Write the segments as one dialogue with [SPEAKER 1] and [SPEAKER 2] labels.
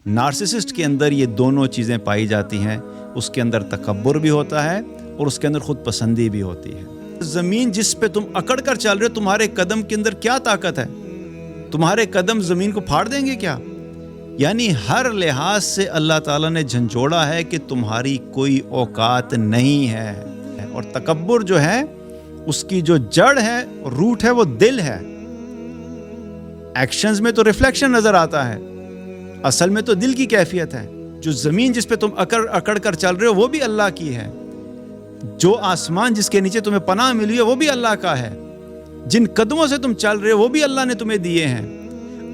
[SPEAKER 1] Narcissist کے اندر یہ دونوں چیزیں پائی جاتی ہیں. اس کے اندر تکبر بھی ہوتا ہے اور اس کے اندر خود پسندی بھی ہوتی ہے. زمین جس پہ تم اکڑ کر چل رہے ہو، تمہارے قدم کے اندر کیا طاقت ہے؟ تمہارے قدم زمین کو پھاڑ دیں گے کیا؟ یعنی ہر لحاظ سے اللہ تعالیٰ نے جھنجھوڑا ہے کہ تمہاری کوئی اوقات نہیں ہے. اور تکبر جو ہے اس کی جو جڑ ہے، روٹ ہے، وہ دل ہے. ایکشنز میں تو ریفلیکشن نظر آتا ہے، اصل میں تو دل کی کیفیت ہے. جو زمین جس پہ تم اکڑ کر چل رہے ہو وہ بھی اللہ کی ہے. جو آسمان جس کے نیچے تمہیں پناہ ملی ہے وہ بھی اللہ کا ہے. جن قدموں سے تم چل رہے ہو وہ بھی اللہ نے تمہیں دیے ہیں.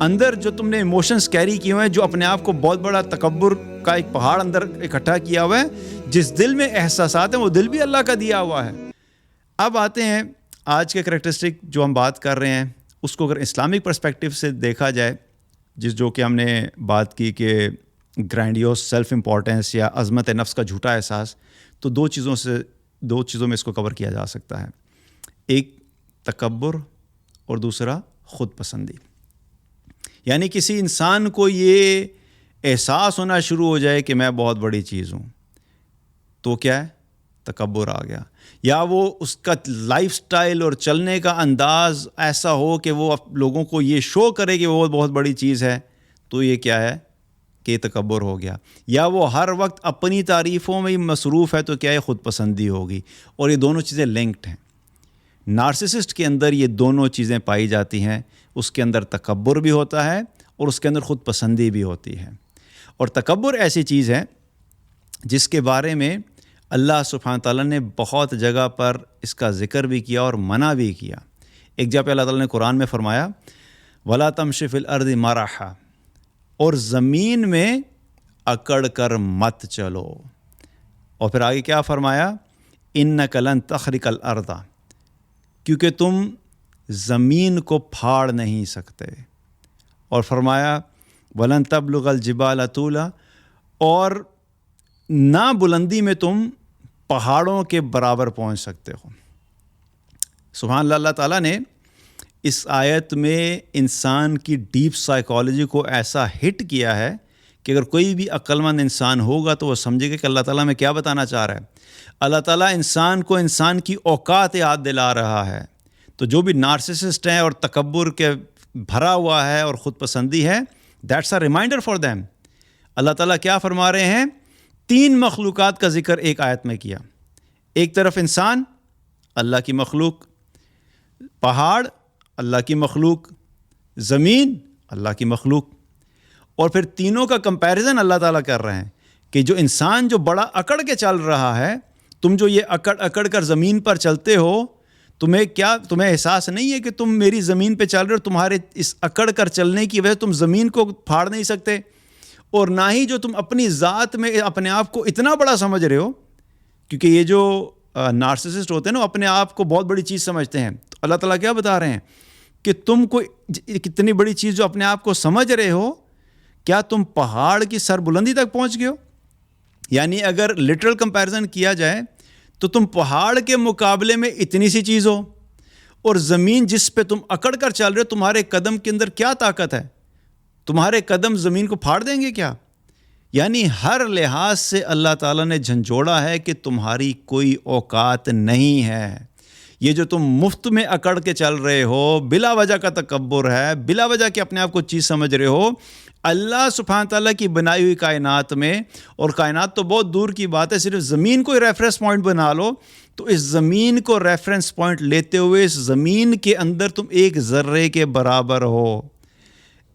[SPEAKER 1] اندر جو تم نے ایموشنز کیری کیے ہوئے ہیں، جو اپنے آپ کو بہت بڑا تکبر کا ایک پہاڑ اندر اکٹھا کیا ہوا ہے، جس دل میں احساسات ہیں وہ دل بھی اللہ کا دیا ہوا ہے. اب آتے ہیں آج کے کریکٹرسٹک جو ہم بات کر رہے ہیں، اس کو اگر اسلامک پرسپیکٹیو سے دیکھا جائے، جو کہ ہم نے بات کی کہ گرینڈیوس سیلف امپورٹنس یا عظمت نفس کا جھوٹا احساس، تو دو چیزوں میں اس کو کور کیا جا سکتا ہے. ایک تکبر اور دوسرا خود پسندی. یعنی کسی انسان کو یہ احساس ہونا شروع ہو جائے کہ میں بہت بڑی چیز ہوں، تو کیا ہے؟ تکبر آ گیا. یا وہ اس کا لائف سٹائل اور چلنے کا انداز ایسا ہو کہ وہ لوگوں کو یہ شو کرے کہ وہ بہت بڑی چیز ہے، تو یہ کیا ہے کہ تکبر ہو گیا. یا وہ ہر وقت اپنی تعریفوں میں مصروف ہے، تو کیا ہے؟ خود پسندی ہوگی. اور یہ دونوں چیزیں لنکڈ ہیں. نارسسسٹ کے اندر یہ دونوں چیزیں پائی جاتی ہیں. اس کے اندر تکبر بھی ہوتا ہے اور اس کے اندر خود پسندی بھی ہوتی ہے. اور تکبر ایسی چیز ہے جس کے بارے میں اللہ سبحانہ تعالیٰ نے بہت جگہ پر اس کا ذکر بھی کیا اور منع بھی کیا. ایک جگہ پہ اللہ تعالیٰ نے قرآن میں فرمایا وَلَا تَمْشِ فِي الْأَرْضِ مَرَحًا، اور زمین میں اکڑ کر مت چلو. اور پھر آگے کیا فرمایا؟ اِنَّكَ لَن تَخْرِقَ الْأَرْضَ، کیونکہ تم زمین کو پھاڑ نہیں سکتے. اور فرمایا وَلَن تَبْلُغَ الْجِبَالَ طُولًا، اور نہ بلندی میں تم پہاڑوں کے برابر پہنچ سکتے ہو. سبحان اللہ. اللہ تعالیٰ نے اس آیت میں انسان کی ڈیپ سائیکالوجی کو ایسا ہٹ کیا ہے کہ اگر کوئی بھی عقل مند انسان ہوگا تو وہ سمجھے گا کہ اللہ تعالیٰ میں کیا بتانا چاہ رہا ہے. اللہ تعالیٰ انسان کو انسان کی اوقات یاد دلا رہا ہے. تو جو بھی نارسسسٹ ہیں اور تکبر کے بھرا ہوا ہے اور خود پسندی ہے، that's a reminder for them. اللہ تعالیٰ کیا فرما رہے ہیں؟ 3 مخلوقات کا ذکر ایک آیت میں کیا. ایک طرف انسان، اللہ کی مخلوق، پہاڑ، اللہ کی مخلوق، زمین، اللہ کی مخلوق. اور پھر تینوں کا کمپیریزن اللہ تعالیٰ کر رہے ہیں کہ جو انسان جو بڑا اکڑ کے چل رہا ہے، تم جو یہ اکڑ کر زمین پر چلتے ہو، تمہیں احساس نہیں ہے کہ تم میری زمین پہ چل رہے ہو؟ تمہارے اس اکڑ کر چلنے کی وجہ تم زمین کو پھاڑ نہیں سکتے. اور نہ ہی جو تم اپنی ذات میں اپنے آپ کو اتنا بڑا سمجھ رہے ہو، کیونکہ یہ جو نارسسسٹ ہوتے ہیں نا، اپنے آپ کو بہت بڑی چیز سمجھتے ہیں. تو اللہ تعالیٰ کیا بتا رہے ہیں کہ تم کو کتنی بڑی چیز جو اپنے آپ کو سمجھ رہے ہو، کیا تم پہاڑ کی سر بلندی تک پہنچ گئے ہو؟ یعنی اگر لٹرل کمپیریزن کیا جائے تو تم پہاڑ کے مقابلے میں اتنی سی چیز ہو. اور زمین جس پہ تم اکڑ کر چل رہے ہو، تمہارے قدم کے اندر کیا طاقت ہے؟ تمہارے قدم زمین کو پھاڑ دیں گے کیا؟ یعنی ہر لحاظ سے اللہ تعالیٰ نے جھنجھوڑا ہے کہ تمہاری کوئی اوقات نہیں ہے. یہ جو تم مفت میں اکڑ کے چل رہے ہو، بلا وجہ کا تکبر ہے، بلا وجہ کہ اپنے آپ کو چیز سمجھ رہے ہو. اللہ سبحانہ تعالیٰ کی بنائی ہوئی کائنات میں، اور کائنات تو بہت دور کی بات ہے، صرف زمین کو ریفرنس پوائنٹ بنا لو، تو اس زمین کو ریفرنس پوائنٹ لیتے ہوئے اس زمین کے اندر تم ایک ذرے کے برابر ہو.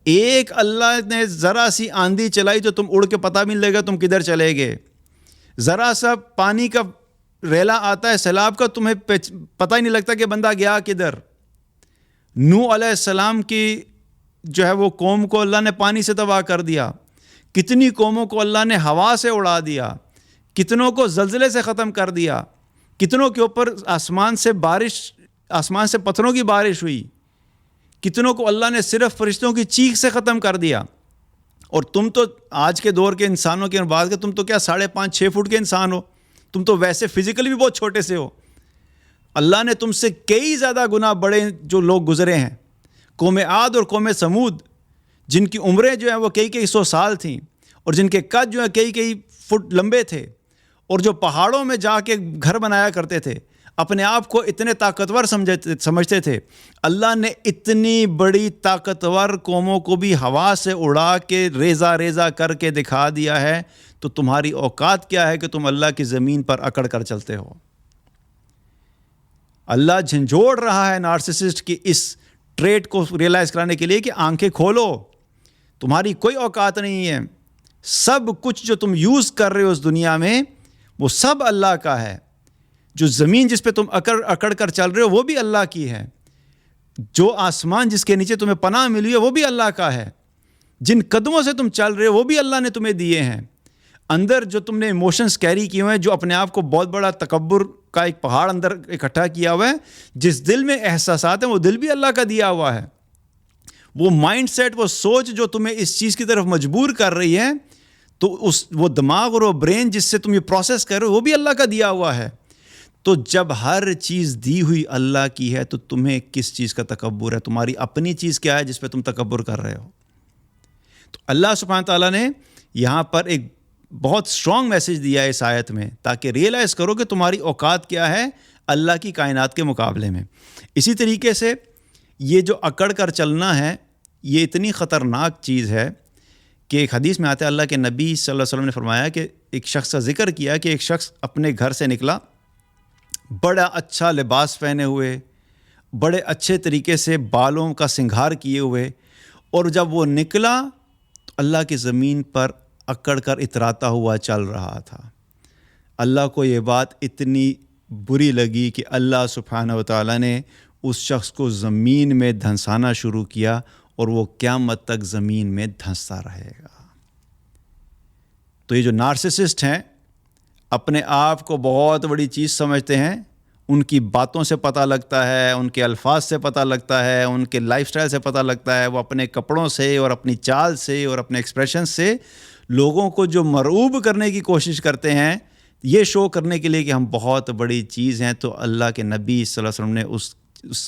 [SPEAKER 1] ایک اللہ نے ذرا سی آندھی چلائی تو تم اڑ کے پتہ بھی نہیں لگے گا تم کدھر چلے گئے. ذرا سا پانی کا ریلا آتا ہے سیلاب کا، تمہیں پتہ ہی نہیں لگتا کہ بندہ گیا کدھر. نوح علیہ السلام کی جو ہے وہ قوم کو اللہ نے پانی سے تباہ کر دیا. کتنی قوموں کو اللہ نے ہوا سے اڑا دیا، کتنوں کو زلزلے سے ختم کر دیا، کتنوں کے اوپر آسمان سے پتھروں کی بارش ہوئی، کتنوں کو اللہ نے صرف فرشتوں کی چیخ سے ختم کر دیا. اور تم تو آج کے دور کے انسانوں کے بعد تم تو کیا 5.5-6 فٹ کے انسان ہو، تم تو ویسے فزیکلی بھی بہت چھوٹے سے ہو. اللہ نے تم سے کئی زیادہ گنا بڑے جو لوگ گزرے ہیں، قوم عاد اور قوم سمود، جن کی عمریں جو ہیں وہ کئی 100 سال تھیں، اور جن کے قد جو ہے کئی کئی فٹ لمبے تھے، اور جو پہاڑوں میں جا کے گھر بنایا کرتے تھے، اپنے آپ کو اتنے طاقتور سمجھتے تھے، اللہ نے اتنی بڑی طاقتور قوموں کو بھی ہوا سے اڑا کے ریزہ ریزہ کر کے دکھا دیا ہے، تو تمہاری اوقات کیا ہے کہ تم اللہ کی زمین پر اکڑ کر چلتے ہو؟ اللہ جھنجھوڑ رہا ہے نارسسسٹ کی اس ٹریٹ کو ریئلائز کرانے کے لیے کہ آنکھیں کھولو، تمہاری کوئی اوقات نہیں ہے، سب کچھ جو تم یوز کر رہے ہو اس دنیا میں وہ سب اللہ کا ہے، جو زمین جس پہ تم اکڑ کر چل رہے ہو وہ بھی اللہ کی ہے، جو آسمان جس کے نیچے تمہیں پناہ ملی ہے وہ بھی اللہ کا ہے، جن قدموں سے تم چل رہے ہو وہ بھی اللہ نے تمہیں دیے ہیں، اندر جو تم نے ایموشنز کیری کیے ہوئے ہیں، جو اپنے آپ کو بہت بڑا تکبر کا ایک پہاڑ اندر اکٹھا کیا ہوا ہے، جس دل میں احساسات ہیں وہ دل بھی اللہ کا دیا ہوا ہے، وہ مائنڈ سیٹ، وہ سوچ جو تمہیں اس چیز کی طرف مجبور کر رہی ہے، تو وہ دماغ اور وہ برین جس سے تم یہ پروسیس کر رہے ہو وہ بھی اللہ کا دیا ہوا ہے۔ تو جب ہر چیز دی ہوئی اللہ کی ہے تو تمہیں کس چیز کا تکبر ہے؟ تمہاری اپنی چیز کیا ہے جس پہ تم تکبر کر رہے ہو؟ تو اللہ سبحانہ تعالیٰ نے یہاں پر ایک بہت اسٹرانگ میسج دیا ہے اس آیت میں، تاکہ ریئلائز کرو کہ تمہاری اوقات کیا ہے اللہ کی کائنات کے مقابلے میں۔ اسی طریقے سے یہ جو اکڑ کر چلنا ہے یہ اتنی خطرناک چیز ہے کہ ایک حدیث میں آتا ہے، اللہ کے نبی صلی اللہ علیہ وسلم نے فرمایا کہ ایک شخص کا ذکر کیا کہ ایک شخص اپنے گھر سے نکلا بڑا اچھا لباس پہنے ہوئے، بڑے اچھے طریقے سے بالوں کا سنگھار کیے ہوئے، اور جب وہ نکلا تو اللہ کی زمین پر اکڑ کر اتراتا ہوا چل رہا تھا۔ اللہ کو یہ بات اتنی بری لگی کہ اللہ سبحانہ و تعالیٰ نے اس شخص کو زمین میں دھنسانا شروع کیا، اور وہ قیامت تک زمین میں دھنستا رہے گا۔ تو یہ جو نارسسسٹ ہیں، اپنے آپ کو بہت بڑی چیز سمجھتے ہیں، ان کی باتوں سے پتہ لگتا ہے، ان کے الفاظ سے پتہ لگتا ہے، ان کے لائف سٹائل سے پتہ لگتا ہے، وہ اپنے کپڑوں سے اور اپنی چال سے اور اپنے ایکسپریشن سے لوگوں کو جو مرعوب کرنے کی کوشش کرتے ہیں، یہ شو کرنے کے لیے کہ ہم بہت بڑی چیز ہیں۔ تو اللہ کے نبی صلی اللہ علیہ وسلم نے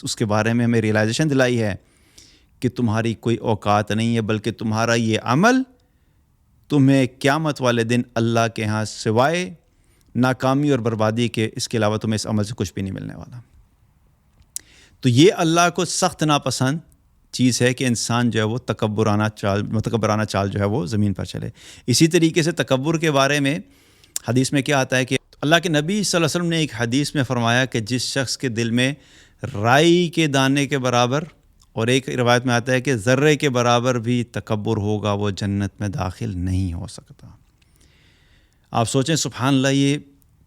[SPEAKER 1] اس کے بارے میں ہمیں ریئلائزیشن دلائی ہے کہ تمہاری کوئی اوقات نہیں ہے، بلکہ تمہارا یہ عمل تمہیں قیامت والے دن اللہ کے ہاں سوائے ناکامی اور بربادی کے، اس کے علاوہ تمہیں اس عمل سے کچھ بھی نہیں ملنے والا۔ تو یہ اللہ کو سخت ناپسند چیز ہے کہ انسان جو ہے وہ متکبرانہ چال جو ہے وہ زمین پر چلے۔ اسی طریقے سے تکبر کے بارے میں حدیث میں کیا آتا ہے کہ اللہ کے نبی صلی اللہ علیہ وسلم نے ایک حدیث میں فرمایا کہ جس شخص کے دل میں رائی کے دانے کے برابر، اور ایک روایت میں آتا ہے کہ ذرے کے برابر بھی تکبر ہوگا، وہ جنت میں داخل نہیں ہو سکتا۔ آپ سوچیں سبحان اللہ، یہ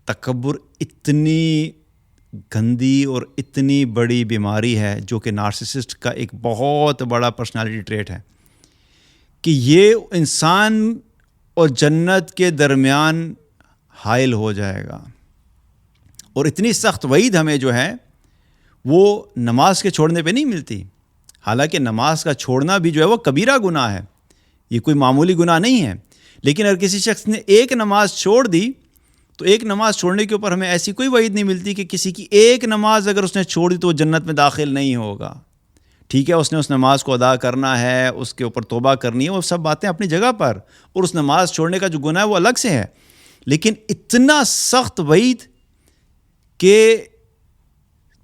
[SPEAKER 1] تکبر اتنی گندی اور اتنی بڑی بیماری ہے جو کہ نارسسسٹ کا ایک بہت بڑا پرسنالٹی ٹریٹ ہے، کہ یہ انسان اور جنت کے درمیان حائل ہو جائے گا۔ اور اتنی سخت وعید ہمیں جو ہے وہ نماز کے چھوڑنے پہ نہیں ملتی، حالانکہ نماز کا چھوڑنا بھی جو ہے وہ کبیرہ گناہ ہے، یہ کوئی معمولی گناہ نہیں ہے، لیکن اگر کسی شخص نے ایک نماز چھوڑ دی تو ایک نماز چھوڑنے کے اوپر ہمیں ایسی کوئی وعید نہیں ملتی کہ کسی کی ایک نماز اگر اس نے چھوڑ دی تو وہ جنت میں داخل نہیں ہوگا۔ ٹھیک ہے، اس نے اس نماز کو ادا کرنا ہے، اس کے اوپر توبہ کرنی ہے، وہ سب باتیں اپنی جگہ پر، اور اس نماز چھوڑنے کا جو گناہ ہے وہ الگ سے ہے، لیکن اتنا سخت وعید کہ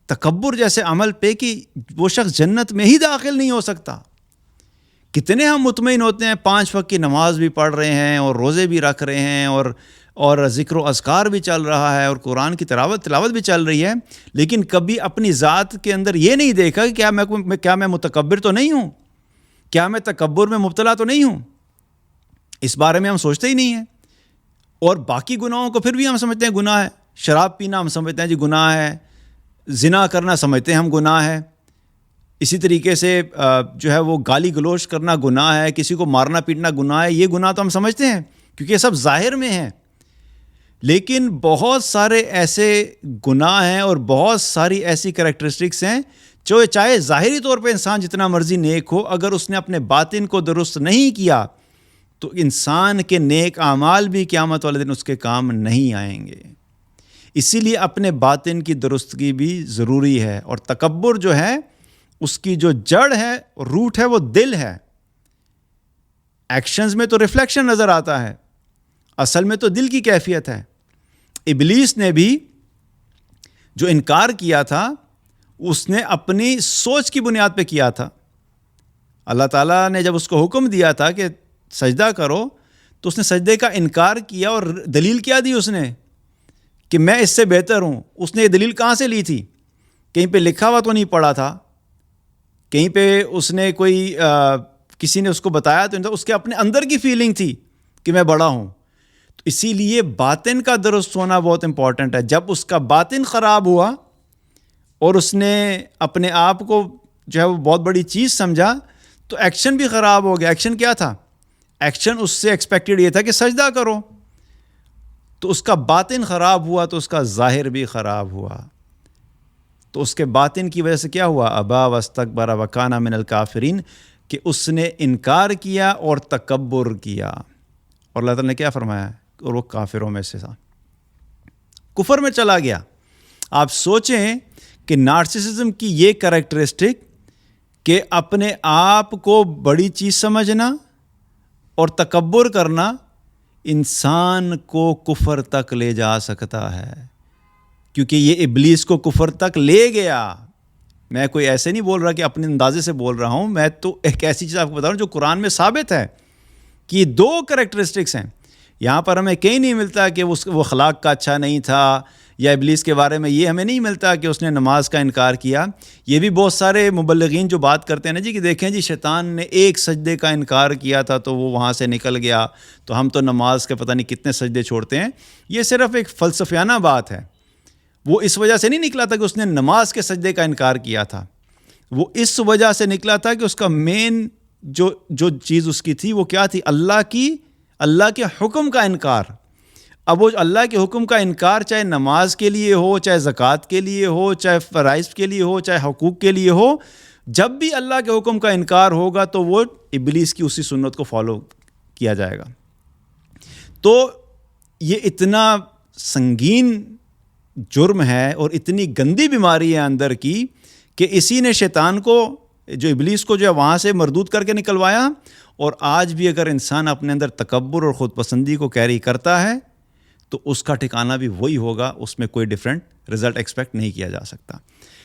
[SPEAKER 1] تکبر جیسے عمل پہ کہ وہ شخص جنت میں ہی داخل نہیں ہو سکتا۔ کتنے ہم مطمئن ہوتے ہیں، 5 وقت کی نماز بھی پڑھ رہے ہیں اور روزے بھی رکھ رہے ہیں اور ذکر و اذکار بھی چل رہا ہے اور قرآن کی تلاوت بھی چل رہی ہے، لیکن کبھی اپنی ذات کے اندر یہ نہیں دیکھا کہ کیا میں متکبر تو نہیں ہوں، کیا میں تکبر میں مبتلا تو نہیں ہوں۔ اس بارے میں ہم سوچتے ہی نہیں ہیں، اور باقی گناہوں کو پھر بھی ہم سمجھتے ہیں گناہ ہے۔ شراب پینا ہم سمجھتے ہیں جی گناہ ہے، زنا کرنا سمجھتے ہیں ہم گناہ ہے، اسی طریقے سے جو ہے وہ گالی گلوچ کرنا گناہ ہے، کسی کو مارنا پیٹنا گناہ ہے، یہ گناہ تو ہم سمجھتے ہیں کیونکہ یہ سب ظاہر میں ہیں۔ لیکن بہت سارے ایسے گناہ ہیں اور بہت ساری ایسی کریکٹرسٹکس ہیں جو چاہے ظاہری طور پہ انسان جتنا مرضی نیک ہو، اگر اس نے اپنے باطن کو درست نہیں کیا تو انسان کے نیک اعمال بھی قیامت والے دن اس کے کام نہیں آئیں گے۔ اسی لیے اپنے باطن کی درستگی بھی ضروری ہے، اور تکبر جو ہے اس کی جو جڑ ہے، روٹ ہے، وہ دل ہے، ایکشنز میں تو ریفلیکشن نظر آتا ہے، اصل میں تو دل کی کیفیت ہے۔ ابلیس نے بھی جو انکار کیا تھا اس نے اپنی سوچ کی بنیاد پہ کیا تھا۔ اللہ تعالیٰ نے جب اس کو حکم دیا تھا کہ سجدہ کرو تو اس نے سجدے کا انکار کیا، اور دلیل کیا دی اس نے کہ میں اس سے بہتر ہوں۔ اس نے یہ دلیل کہاں سے لی تھی؟ کہیں پہ لکھا ہوا تو نہیں پڑھا تھا، کہیں پہ اس نے کوئی کسی نے اس کو بتایا تو نہیں، اس کے اپنے اندر کی فیلنگ تھی کہ میں بڑا ہوں۔ تو اسی لیے باطن کا درست ہونا بہت امپورٹنٹ ہے۔ جب اس کا باطن خراب ہوا اور اس نے اپنے آپ کو جو ہے وہ بہت بڑی چیز سمجھا تو ایکشن بھی خراب ہو گیا۔ ایکشن کیا تھا؟ ایکشن اس سے ایکسپیکٹڈ یہ تھا کہ سجدہ کرو، تو اس کا باطن خراب ہوا تو اس کا ظاہر بھی خراب ہوا۔ تو اس کے باطن کی وجہ سے کیا ہوا؟ ابا واستکبر وکان من الکافرین، کہ اس نے انکار کیا اور تکبر کیا، اور اللہ تعالیٰ نے کیا فرمایا؟ اور وہ کافروں میں سے تھا، کفر میں چلا گیا۔ آپ سوچیں کہ نارسسزم کی یہ کریکٹرسٹک کہ اپنے آپ کو بڑی چیز سمجھنا اور تکبر کرنا انسان کو کفر تک لے جا سکتا ہے، کیونکہ یہ ابلیس کو کفر تک لے گیا۔ میں کوئی ایسے نہیں بول رہا کہ اپنے اندازے سے بول رہا ہوں، میں تو ایک ایسی چیز آپ کو بتا رہا ہوں جو قرآن میں ثابت ہے کہ یہ دو کریکٹرسٹکس ہیں۔ یہاں پر ہمیں کہیں نہیں ملتا کہ وہ اخلاق کا اچھا نہیں تھا، یا ابلیس کے بارے میں یہ ہمیں نہیں ملتا کہ اس نے نماز کا انکار کیا۔ یہ بھی بہت سارے مبلغین جو بات کرتے ہیں نا جی کہ دیکھیں جی شیطان نے ایک سجدے کا انکار کیا تھا تو وہ وہاں سے نکل گیا، تو ہم تو نماز کے پتہ نہیں کتنے سجدے چھوڑتے ہیں۔ یہ صرف ایک فلسفیانہ بات ہے۔ وہ اس وجہ سے نہیں نکلا تھا کہ اس نے نماز کے سجدے کا انکار کیا تھا، وہ اس وجہ سے نکلا تھا کہ اس کا مین جو چیز اس کی تھی وہ کیا تھی؟ اللہ کے حکم کا انکار۔ اب وہ اللہ کے حکم کا انکار چاہے نماز کے لیے ہو، چاہے زکوٰۃ کے لیے ہو، چاہے فرائض کے لیے ہو، چاہے حقوق کے لیے ہو، جب بھی اللہ کے حکم کا انکار ہوگا تو وہ ابلیس کی اسی سنت کو فالو کیا جائے گا۔ تو یہ اتنا سنگین جرم ہے اور اتنی گندی بیماری ہے اندر کی کہ اسی نے شیطان کو، جو ابلیس کو جو ہے وہاں سے مردود کر کے نکلوایا۔ اور آج بھی اگر انسان اپنے اندر تکبر اور خود پسندی کو کیری کرتا ہے تو اس کا ٹھکانہ بھی وہی ہوگا، اس میں کوئی ڈیفرنٹ رزلٹ ایکسپیکٹ نہیں کیا جا سکتا۔